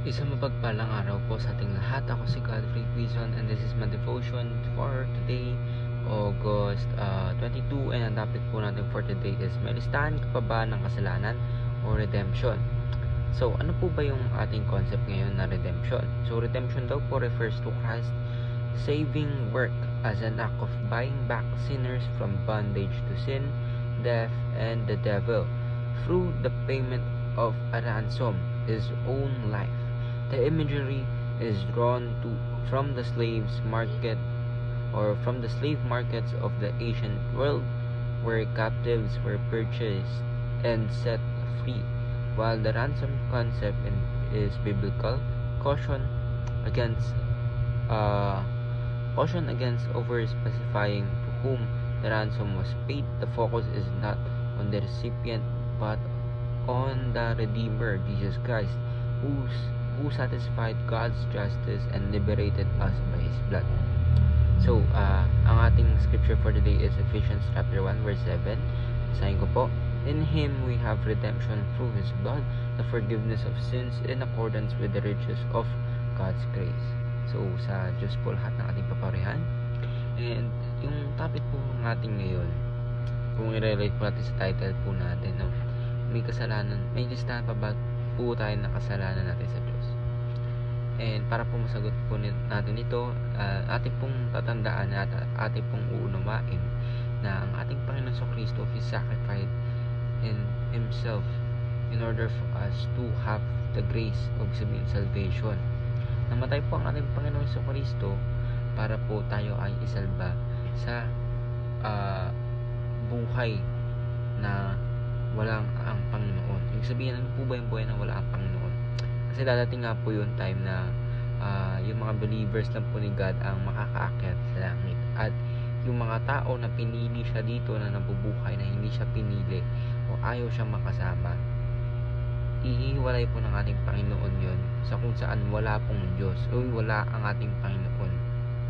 Isang mapagpalang araw po sa ating lahat. Ako si Godfrey Quizon and this is my devotion for today, August 22. And ang topic po natin for today is, may listahan ka pa ba ng kasalanan o redemption? So, ano po ba yung ating concept ngayon na redemption? So, redemption daw po refers to Christ's saving work as an act of buying back sinners from bondage to sin, death, and the devil through the payment of a ransom, his own life. The imagery is drawn from the slaves market or from the slave markets of the ancient world, where captives were purchased and set free. While the ransom concept is biblical, caution against over-specifying to whom the ransom was paid. The focus is not on the recipient but on the Redeemer, Jesus Christ, who satisfied God's justice and liberated us by His blood. So, ang ating scripture for today is Ephesians chapter 1 verse 7. Basahin ko po. In Him we have redemption through His blood, the forgiveness of sins in accordance with the riches of God's grace. So, sa Diyos po lahat ng ating paparihan. And yung topic po natin ngayon, kung i-relate po natin sa title po natin, no? May kasalanan, may listahan pa ba po tayo na kasalanan natin sa Diyos? And para po masagot po natin ito, ating pong tatandaan at ating pong uunawain na ang ating Panginoon Kristo, He sacrificed in Himself in order for us to have the grace of salvation. Namatay po ang ating Panginoon Kristo para po tayo ay isalba sa buhay na walang ang Panginoon. Ibig sabihin, ano po ba yung buhay na wala ang Panginoon? Kasi dadating nga po yung time na yung mga believers lang po ni God ang makakaakyat sa langit. At yung mga tao na pinili siya dito na nabubuhay, na hindi siya pinili o ayaw siyang makasama, ihiwalay po ng ating Panginoon yon sa kung saan wala pong Diyos o wala ang ating Panginoon.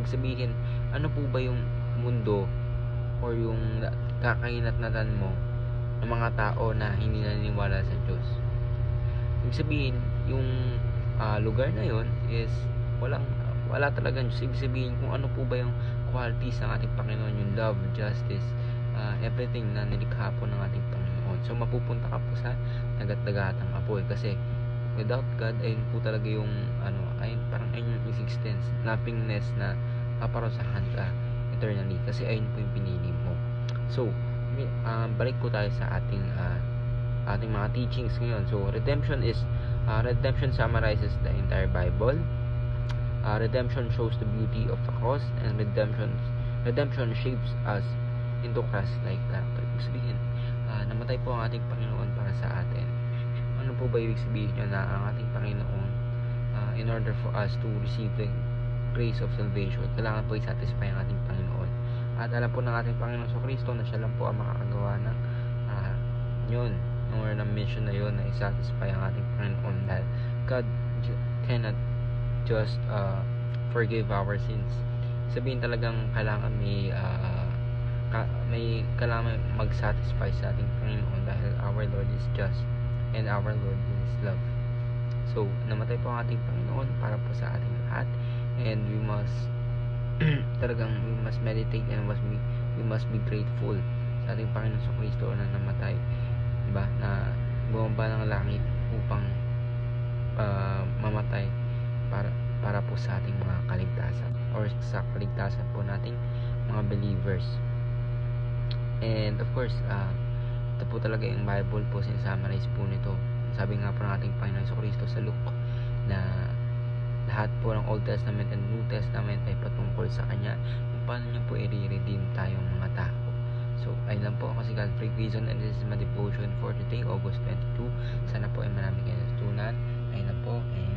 Ibig sabihin, ano po ba yung mundo o yung kakainatnatan mo ng mga tao na hindi naniniwala sa Diyos? Ibig sabihin, yung lugar na yon is wala talagang Diyos. Ibig sabihin, kung ano po ba yung qualities ng ating Panginoon, yung love, justice, everything na nilikha po ng ating Panginoon. So, mapupunta ka po sa dagat-dagatang apoy. Kasi, without God, ayun po talaga yung, parang ayun yung existence, nothingness na paparosahan ka eternally. Kasi ayun po yung pinili mo. So, balik po tayo sa ating mga teachings ngayon. So, redemption summarizes the entire Bible. Redemption shows the beauty of the cross, and redemption shapes us into Christ-like character. Ibig sabihin, namatay po ang ating Panginoon para sa atin. Ano po ba ibig sabihin nyo na ang ating Panginoon, in order for us to receive the grace of salvation, kailangan po i-satisfy ang ating Panginoon. At alam po ng ating Panginoon sa Kristo na siya lang po ang makakagawa ng yun, or ng mission na yun, na i-satisfy ang ating Panginoon, dahil God cannot just forgive our sins. Sabihin talagang kailangan kailangan mag-satisfy sa ating Panginoon, dahil our Lord is just and our Lord is love. So, namatay po ang ating Panginoon para po sa ating lahat, and we must meditate and we must be grateful sa ating Panginoon sa Kristo na namatay, diba, na bumaba ng langit upang mamatay para po sa ating mga kaligtasan, or sa kaligtasan po nating mga believers. And of course, ito po talaga yung Bible po, sinasummarize po nito. Sabi nga po ng ating Panginoon sa Kristo sa Luke na lahat po ng Old Testament and New Testament ay patungkol sa Kanya, kung paano niya po i-redeem tayong mga tao. So, ayun lang po. Ako si Godfrey Quizon and this is my devotion for today, August 22. Sana po ay marami kayo natutunan. Ayun na po, and